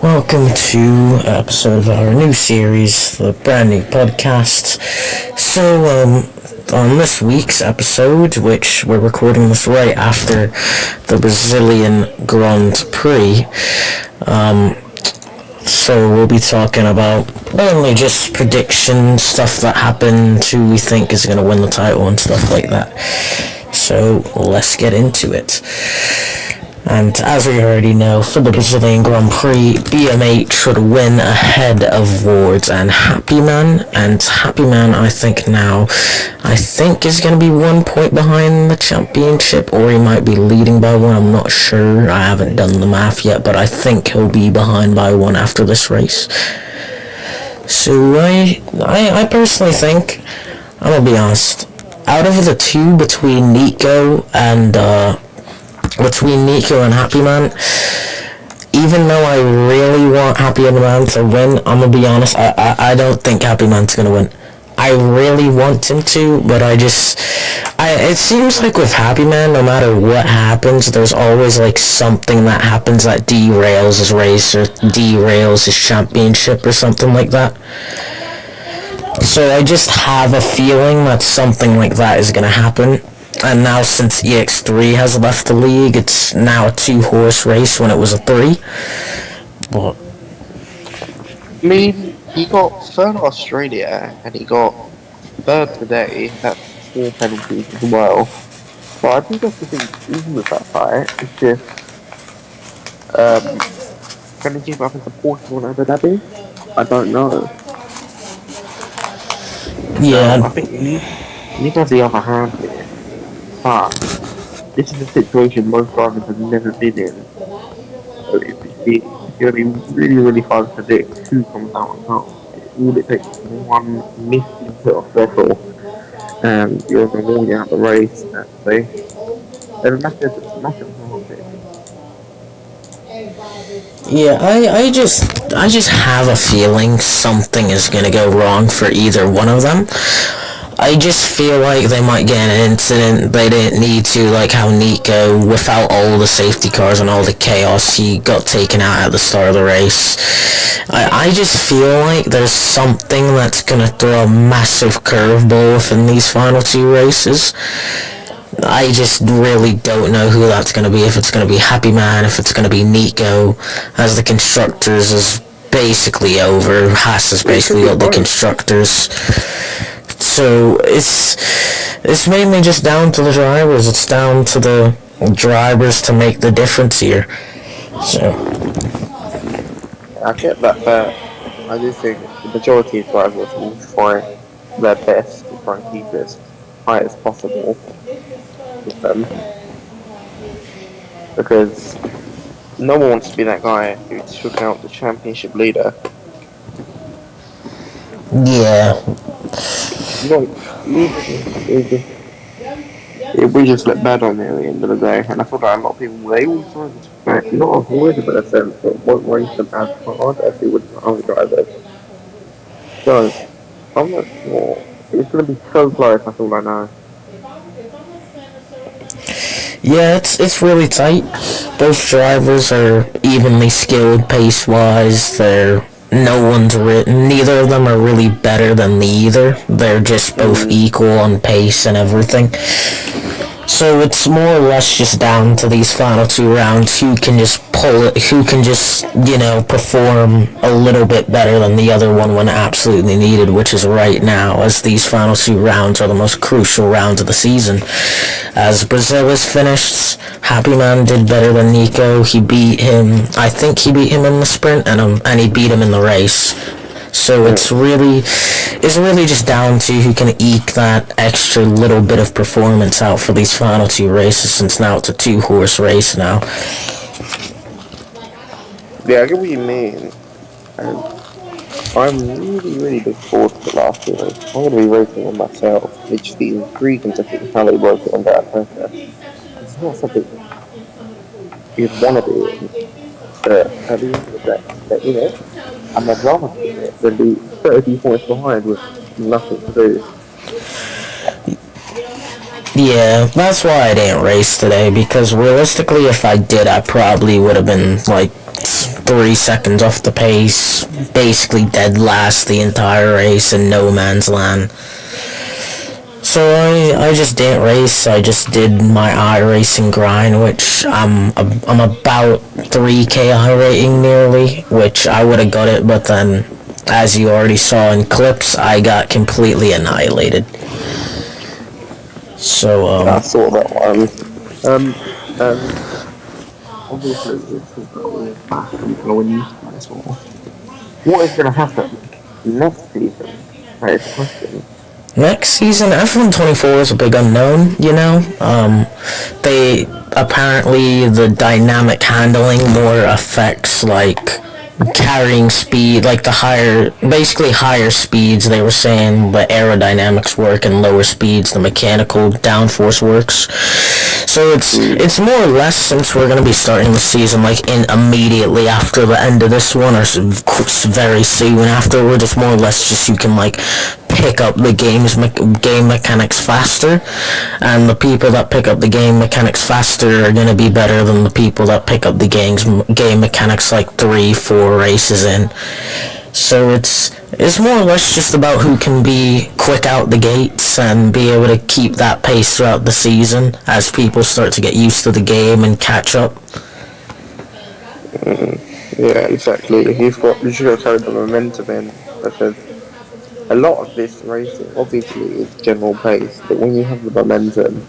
Welcome to an episode of our new series, the brand new podcast. On this week's episode, which we're recording this right after the Brazilian Grand Prix, we'll be talking about mainly just predictions, stuff that happened, who we think is going to win the title and stuff like that. So let's get into it. And as we already know, for the Brazilian Grand Prix, BM8 should win ahead of Wards and Happy Man. And Happy Man, I think is going to be 1 point behind the championship, or he might be leading by one. I'm not sure. I haven't done the math yet, but I think he'll be behind by one after this race. So I personally think, I'm going to be honest, out of the two between Nico and Happy Man, even though I really want Happy Man to win, I'm gonna be honest, I don't think Happy Man's gonna win. I really want him to, but it seems like with Happy Man, no matter what happens, there's always like something that happens that derails his race or derails his championship or something like that. So I just have a feeling that something like that is gonna happen. And now since EX3 has left the league, it's now a 2-horse race when it was a 3. But I mean, he got third at Australia, and he got third today. That's 4 penalties as well. So I think that's the thing, even with that fight, it's just, can he keep up in support on Abu Dhabi? I don't know. yeah, I think Nick has the upper hand here. But this is a situation most drivers have never been in. So it's going to be really, really hard to predict who comes out on top. All it takes is one misty put off vessel, and you're going to walk out the race. They're massive advantage. yeah, I just have a feeling something is gonna go wrong for either one of them. I just feel like they might get an incident they didn't need to, like how Nico, without all the safety cars and all the chaos, he got taken out at the start of the race. I just feel like there's something that's gonna throw a massive curveball within these final 2 races. I just really don't know who that's gonna be, if it's gonna be Happy Man, if it's gonna be Nico, as the constructors is basically over. Haas has basically got the constructors. So it's mainly just down to the drivers. It's down to the drivers to make the difference here. So I get that, but I do think the majority of drivers will try their best to try and keep it as high as possible with them. Because no one wants to be that guy who took out the championship leader. yeah, We just look bad on there at the end of the day, and I thought that a lot of people they all try to not avoid it in a sense, but won't race them as hard as they would other drivers. So I'm not sure. It's going to be so close. That's all I know. yeah, it's really tight. Both drivers are evenly skilled pace-wise. Neither of them are really better than either. They're just both equal on pace and everything. So it's more or less just down to these final 2 rounds, who can just pull it, who can just, perform a little bit better than the other one when absolutely needed, which is right now, as these final 2 rounds are the most crucial rounds of the season. As Brazil is finished, Happy Man did better than Nico. I think he beat him in the sprint, and he beat him in the race. So it's really just down to who can eke that extra little bit of performance out for these final 2 races, since now it's a 2-horse race now. Yeah, I get what you mean. And I'm really, really looking forward to the last 2 races. I'm going to be racing on myself. It's just intriguing to see how they work it under that pressure. It's not something you'd want to do. But at the end of the day, I'm not rather do it than be 30 points behind with nothing to do. Yeah, that's why I didn't race today, because realistically, if I did, I probably would have been, 3 seconds off the pace, basically dead last the entire race in no man's land. So I just didn't race. I just did my iRacing grind, which I'm about 3k iRating nearly, which I would have got it, but then, as you already saw in clips, I got completely annihilated. So Yeah, I saw that one. And obviously this is all fast and going used to as well. What is going to happen next season? That is the question. next season, F124 is a big unknown. They apparently the dynamic handling more affects like carrying speed, like the basically higher speeds they were saying the aerodynamics work, and lower speeds the mechanical downforce works. So it's more or less, since we're gonna be starting the season like in immediately after the end of this one, or very soon afterwards, it's more or less just you can like pick up the game mechanics faster, and the people that pick up the game mechanics faster are gonna be better than the people that pick up the game mechanics like 3-4 races in. So it's more or less just about who can be quick out the gates and be able to keep that pace throughout the season as people start to get used to the game and catch up. Yeah, exactly. You should have carried the momentum in, because a lot of this racing obviously is general pace, but when you have the momentum,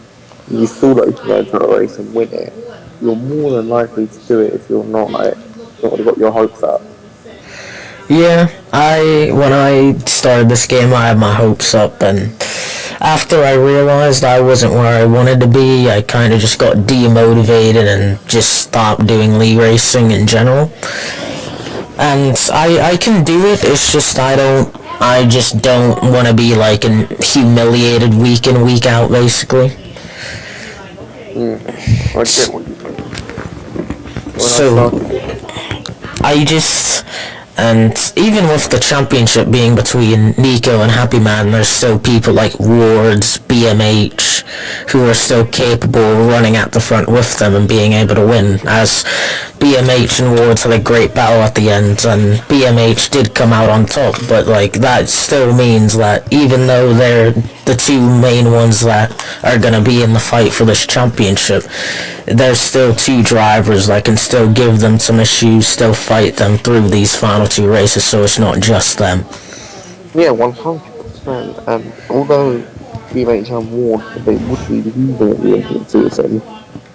you feel like you can go into a race and win it. You're more than likely to do it if you're not like not got your hopes up. Yeah, when I started this game, I had my hopes up, and after I realized I wasn't where I wanted to be, I kind of just got demotivated and just stopped doing league racing in general. And I can do it. It's just I just don't want to be like humiliated week in week out, basically. I get what you mean. When I So started it, I just, and even with the championship being between Nico and Happy Man, there's still people like Wards, BMH, who are still capable of running at the front with them and being able to win, as BMH and Wards had a great battle at the end, and BMH did come out on top, but like that still means that even though they're the two main ones that are going to be in the fight for this championship, there's still two drivers that can still give them some issues, still fight them through these final two races, so it's not just them. yeah, 100%. And although BMH and Ward they would be losing at the end of the season,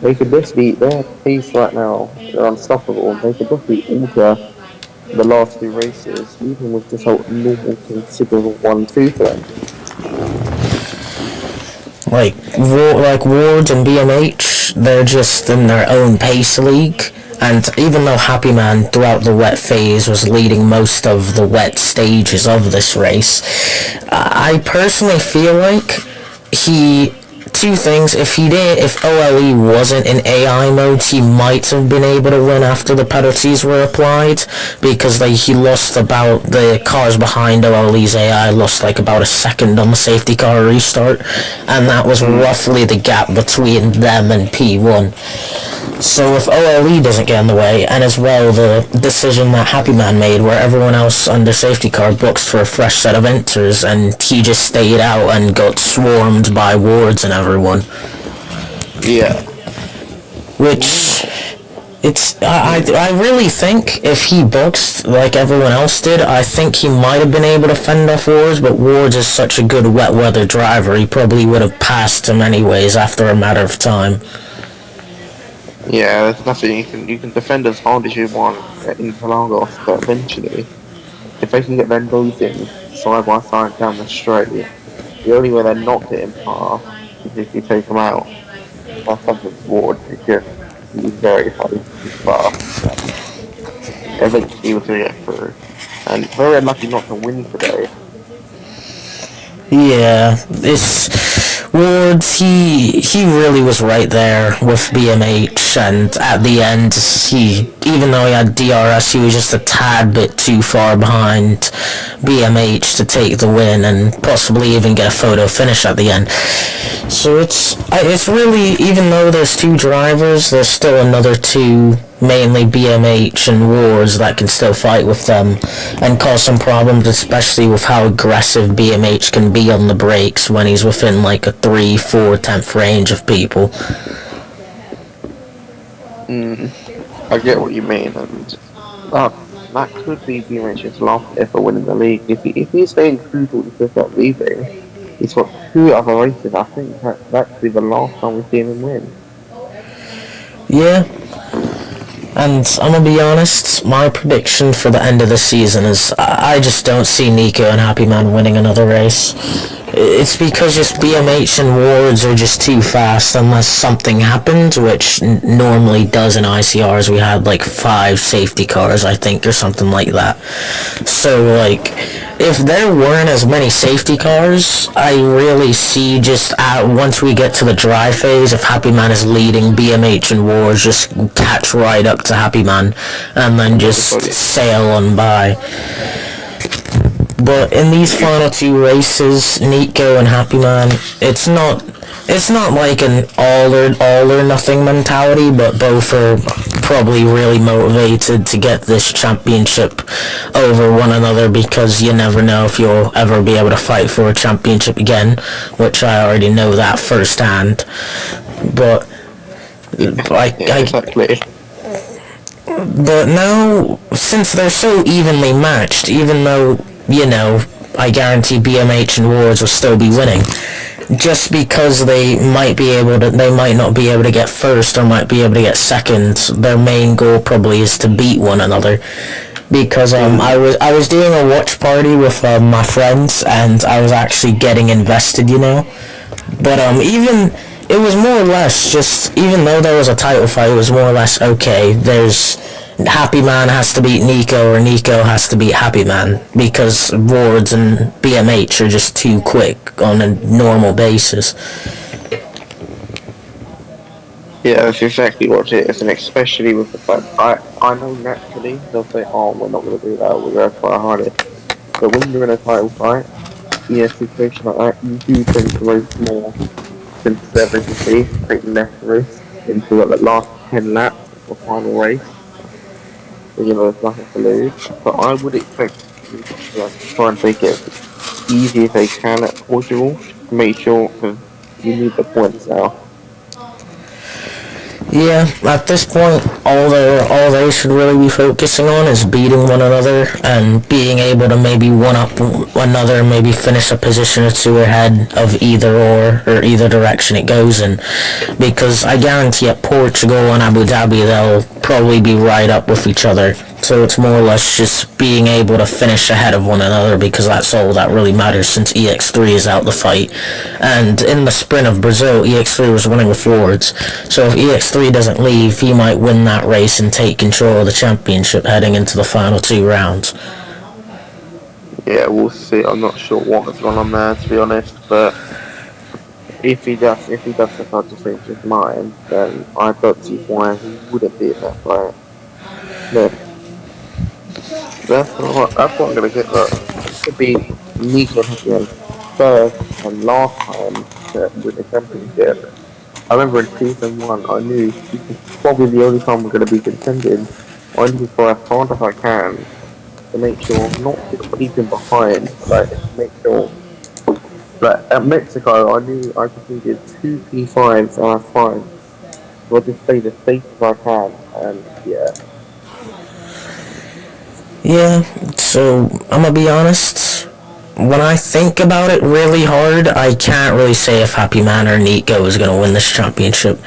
they could just be their pace right now. They're unstoppable. They could just be alter the last two races, even with just a normal considerable 1-2 for them. Like Wards and BMH, they're just in their own pace league. And even though Happy Man throughout the wet phase was leading most of the wet stages of this race, I personally feel like two things, if OLE wasn't in AI mode, he might have been able to win after the penalties were applied, because he lost about, the cars behind OLE's AI lost like about a second on the safety car restart, and that was roughly the gap between them and P1. So if OLE doesn't get in the way, and as well the decision that Happy Man made where everyone else under safety car boxed for a fresh set of enters, and he just stayed out and got swarmed by Wards and everyone. Yeah. Which, I really think if he boxed like everyone else did, I think he might have been able to fend off Wards, but Wards is such a good wet weather driver, he probably would have passed him anyways after a matter of time. Yeah, there's nothing you can defend as hard as you want in Interlagos, but eventually, if they can get their nose in side by side down the straight, the only way they're not getting past is if you take them out. That's something Ward because he's very high, he's fast, and eventually he was going to get through. And very unlucky not to win today. Yeah, this Wards, he really was right there with BMH, and at the end, even though he had DRS, he was just a tad bit too far behind BMH to take the win and possibly even get a photo finish at the end. So it's really, even though there's two drivers, there's still another two mainly BMH and Wards, that can still fight with them and cause some problems, especially with how aggressive BMH can be on the brakes when he's within like a 3/4 range of people. Mm, I get what you mean, and that could be BMH's last ever win in the league. If he's staying true to what he says about leaving, he's got two other races. I think that could be the last time we see him win. Yeah, and I'm gonna be honest, my prediction for the end of the season is I just don't see Nico and Happy Man winning another race. It's because just BMH and Wards are just too fast unless something happens, which normally does in ICRs. We had like 5 safety cars, I think, or something like that. So, like, if there weren't as many safety cars, I really see just once we get to the dry phase, if Happy Man is leading, BMH and Wards just catch right up to Happy Man and then just sail on by. But in these final 2 races, Nico and Happy Man, it's not like an all or nothing mentality, but both are probably really motivated to get this championship over one another, because you never know if you'll ever be able to fight for a championship again, which I already know that firsthand. But Exactly. but now, since they're so evenly matched, even though, I guarantee BMH and Wards will still be winning, just because they might not be able to get first or might be able to get second, their main goal probably is to beat one another. Because I was doing a watch party with my friends, and I was actually getting invested, But even it was more or less just, even though there was a title fight, it was more or less okay. There's Happy Man has to beat Nico, or Nico has to beat Happy Man, because Wards and BMH are just too quick on a normal basis. Yeah, that's exactly what it is, and especially with the fact I know naturally they'll say, "Oh, we're not going to do that. We're going to try harder." But when you're in a title fight, in a situation like that, you do tend to race more conservatively, take less risk into the last 10 laps of the final race. So, there's nothing to lose. But I would expect them to try and take it as easy as they can at Portugal, just to make sure, because you need the points now. Yeah, at this point, all they should really be focusing on is beating one another and being able to maybe one up another, maybe finish a position or two ahead of either or either direction it goes in. Because I guarantee at Portugal and Abu Dhabi they'll probably be right up with each other. So it's more or less just being able to finish ahead of one another, because that's all that really matters since EX3 is out the fight. And in the sprint of Brazil, EX3 was winning with Wards. So if EX3 doesn't leave, he might win that race and take control of the championship heading into the final 2 rounds. Yeah, we'll see. I'm not sure what's going on there, to be honest, but if he does decide to change his mind, then I don't see why he wouldn't be in that fight. But that's what I'm gonna get. Look, this could be Nico Hacker's first and last time to win the championship. I remember in season 1, I knew this is probably the only time we're gonna be contending. I need to try as hard as I can to make sure not to keep him behind, but like make sure. But at Mexico, I knew I just needed 2 P5s and I was fine. So I just stayed as safe as I can, and yeah. Yeah, so I'm gonna be honest. When I think about it really hard, I can't really say if Happy Man or Nico is gonna win this championship.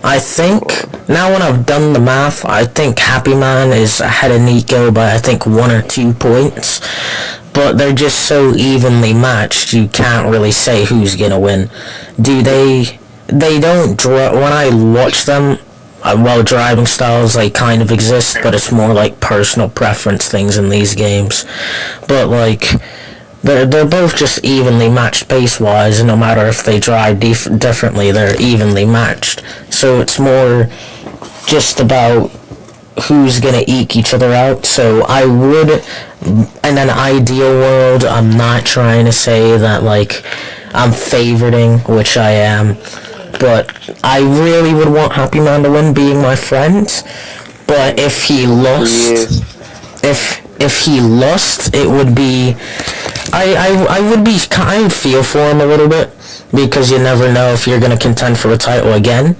I think, now when I've done the math, I think Happy Man is ahead of Nico by I think 1 or 2 points. But they're just so evenly matched, you can't really say who's gonna win. Do they don't draw, when I watch them, while driving styles like kind of exist, but it's more like personal preference things in these games. But like they're both just evenly matched pace wise, and no matter if they drive differently, they're evenly matched. So it's more just about who's gonna eke each other out. So I would, in an ideal world, I'm not trying to say that like I'm favoriting, which I am, but I really would want Happy Man to win, being my friend. But if he He lost, is. if he lost, it would be I would be I would feel for him a little bit because you never know if you're gonna contend for a title again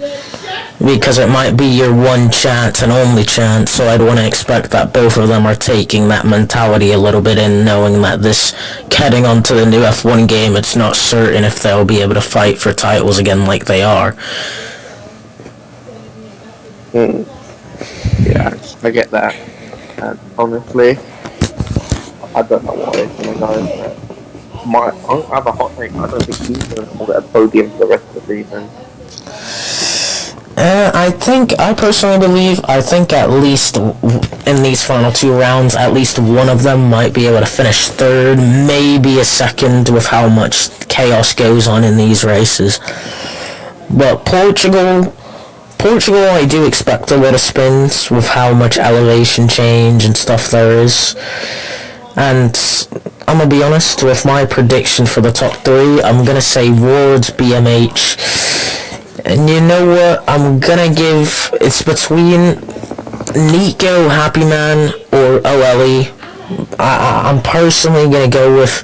because it might be your one chance and only chance. So I'd want to expect that both of them are taking that mentality a little bit in, knowing that this heading onto the new F1 game, it's not certain if they'll be able to fight for titles again like they are. Mm, yes, I get that. And honestly, I don't know what he's gonna go, but I have a hot take. I don't think either of them will get a podium for the rest of the season. I personally believe, I think at least in these final two rounds, at least one of them might be able to finish third, maybe a second with how much chaos goes on in these races. But Portugal, I do expect a lot of spins with how much elevation change and stuff there is. And I'm gonna be honest with my prediction for the top three. I'm gonna say Wards, BMH, and you know what? I'm gonna give it's between Nico, Happy Man, or OLE. I'm personally gonna go with.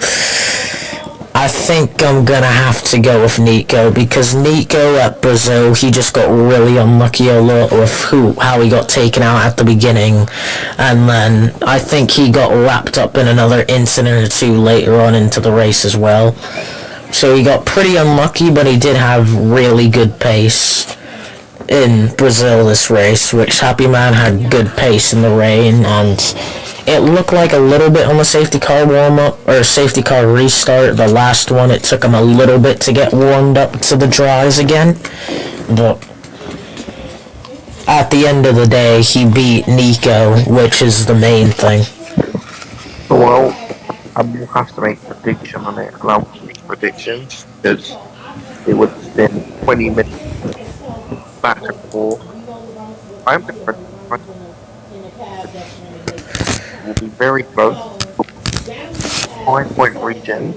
I think I'm gonna have to go with Nico because Nico at Brazil, he just got really unlucky a lot with how he got taken out at the beginning, and then I think he got wrapped up in another incident or two later on into the race as well. So he got pretty unlucky, but he did have really good pace in Brazil this race, which Happy Man had good pace in the rain, and it looked like a little bit on the safety car warm up or safety car restart. The last one, it took him a little bit to get warmed up to the dries again, but at the end of the day, he beat Nico, which is the main thing. Well, I will have to make a prediction on it, and I won't make predictions because it would spend 20 minutes back and forth. I'm going to predict it will be very close. 5 point region,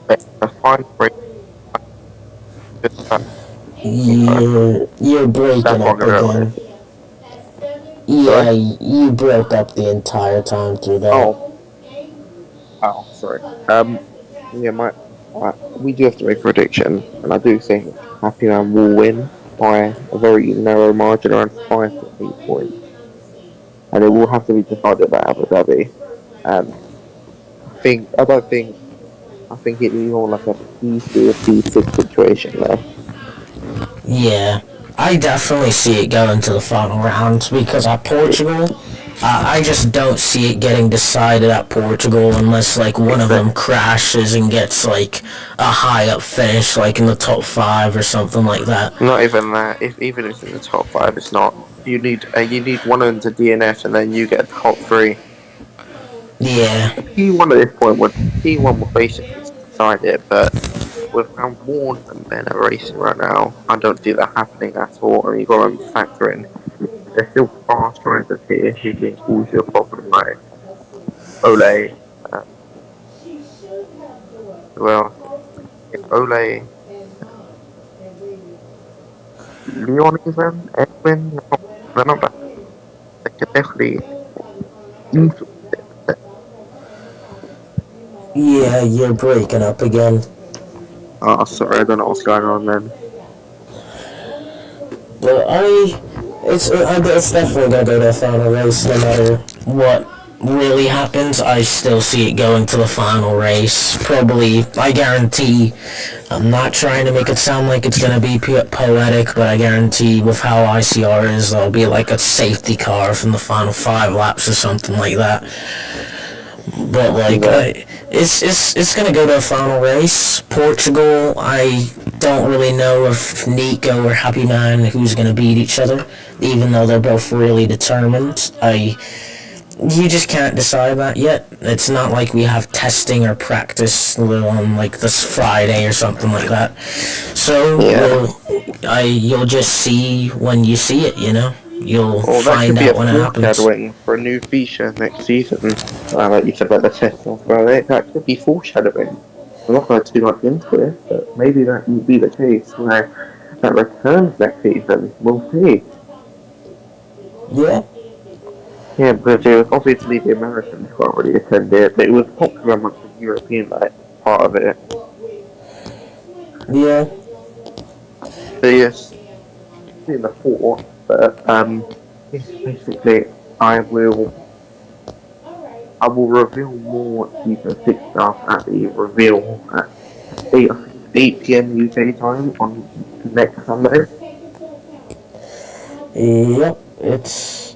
but a 5 point good time. You're That's breaking what I'm up going to go again. with. Sorry? Yeah, you broke up the entire time through that. Oh, sorry. Yeah, we do have to make a prediction, and I do think Happy Man will win by a very narrow margin, around 5 to 8 points, and it will have to be decided by Abu Dhabi. And I don't think, I think it'd be more like a P3 or P6 situation there. Yeah, I definitely see it going to the final rounds because at Portugal, I just don't see it getting decided at Portugal unless like one of them Exactly. crashes and gets like a high up finish, like in the top five or something like that. Not even that. If even if it's in the top five, it's not. You need one of them to DNF, and then you get a top three. Yeah, P1 at this point would P1 will basically decide it, but with how Warren and Ben are racing right now, I don't see that happening at all. I mean, you've got to factor in there's still fast drivers here who can cause you a problem like Ole, uh, well, Ole, Leon even, Edwin, they're not bad. They can definitely influence it. yeah, you're breaking up again. Oh, sorry, I don't know what's going on then. But it's definitely gonna go to a final race no matter what really happens. I still see it going to the final race. Probably, I guarantee. I'm not trying to make it sound like it's gonna be poetic, but I guarantee with how ICR is, there'll be like a safety car from the final 5 laps or something like that. But like, Yeah. it's gonna go to a final race. Portugal, I don't really know if Nico or Happy Man who's gonna beat each other, even though they're both really determined. You just can't decide that yet. It's not like we have testing or practice on like this Friday or something like that. So Yeah. you'll just see when you see it. You'll Well, that could find be a out when it happens. foreshadowing for a new feature next season. Like you said about the test on Friday, that could be foreshadowing. I'm not going too much into it, but maybe that will be the case where that returns next season. We'll see. Yeah, Yeah, but it was obviously the Americans can't really attend it, but it was popular amongst the European like part of it. Yeah. But yes, in the thought, but yes, basically I will reveal more season 6 stuff at the reveal at 8, I think it's 8 p.m. UK time on next Sunday. Yep. It's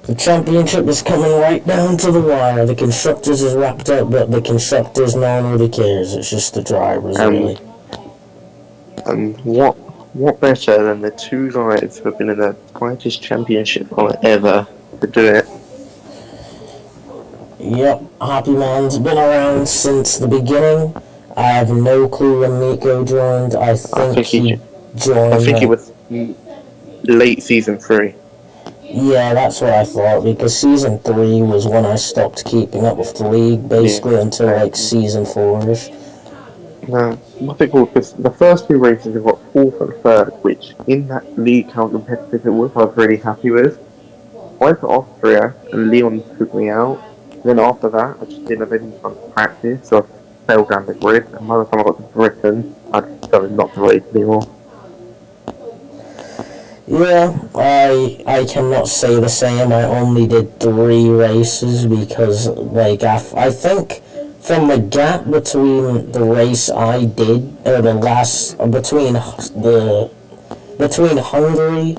the championship is coming right down to the wire. The constructors is wrapped up, but the constructors no one really cares. It's just the drivers Um, really. and what better than the two guys who have been in the tightest championship fight ever to do it? Yep, Happy Man's been around since the beginning. I have no clue when Miko joined. I I think think he, he I joined think it like, was late season 3. yeah, that's what I thought because season 3 was when I stopped keeping up with the league Yeah, basically until like and season 4ish. what's it called? Because the first two races have got fourth and third, which in that league how competitive it was, I was really happy with. I went to Austria and Leon took me out. Then after that, I just didn't have any fun to practice, so I fell down the grid. And by the time I got to Britain, I decided not to race anymore. Yeah, I cannot say the same. I only did 3 races because like I think from the gap between the race I did or the last between Hungary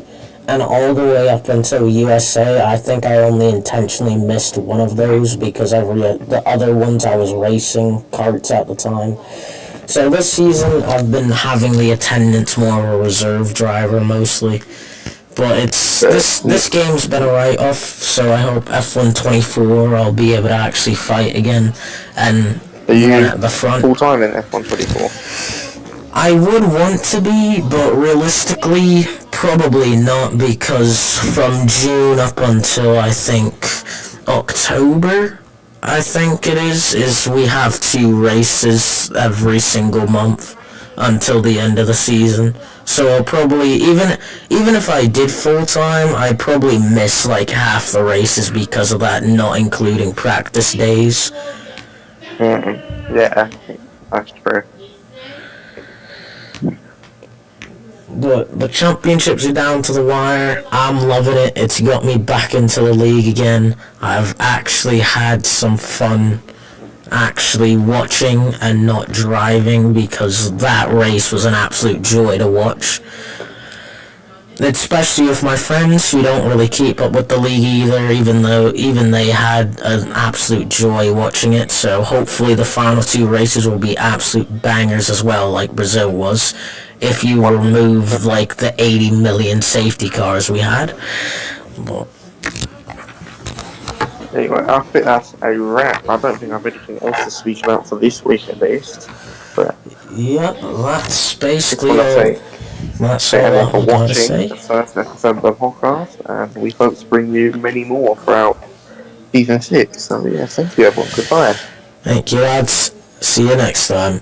and all the way up until USA, I think I only intentionally missed one of those because the other ones I was racing karts at the time. So this season I've been having the attendance more of a reserve driver mostly. But it's But this game's been a write-off, so I hope F124 I'll be able to actually fight again and are run you at the front. full time in F124? I would want to be, but realistically, probably not because from June up until I think October, I think is we have 2 races every single month until the end of the season. So I'll probably even if I did full time, I'd probably miss like half the races because of that, not including practice days. Yeah, that's true. The championships are down to the wire. I'm loving it. It's got me back into the league again. I've actually had some fun actually watching and not driving because that race was an absolute joy to watch. Especially with my friends who don't really keep up with the league either, even they had an absolute joy watching it. So hopefully the final 2 races will be absolute bangers as well, like Brazil was, if you remove like the 80 million safety cars we had. But Anyway, I think that's a wrap. I don't think I have anything else to speak about for this week at least. But yeah, that's just basically want to all. That's say all hello for I gotta watching say. the first episode of the podcast, and we hope to bring you many more throughout season 6. So yeah, thank you everyone. Goodbye. Thank you, lads. See you next time.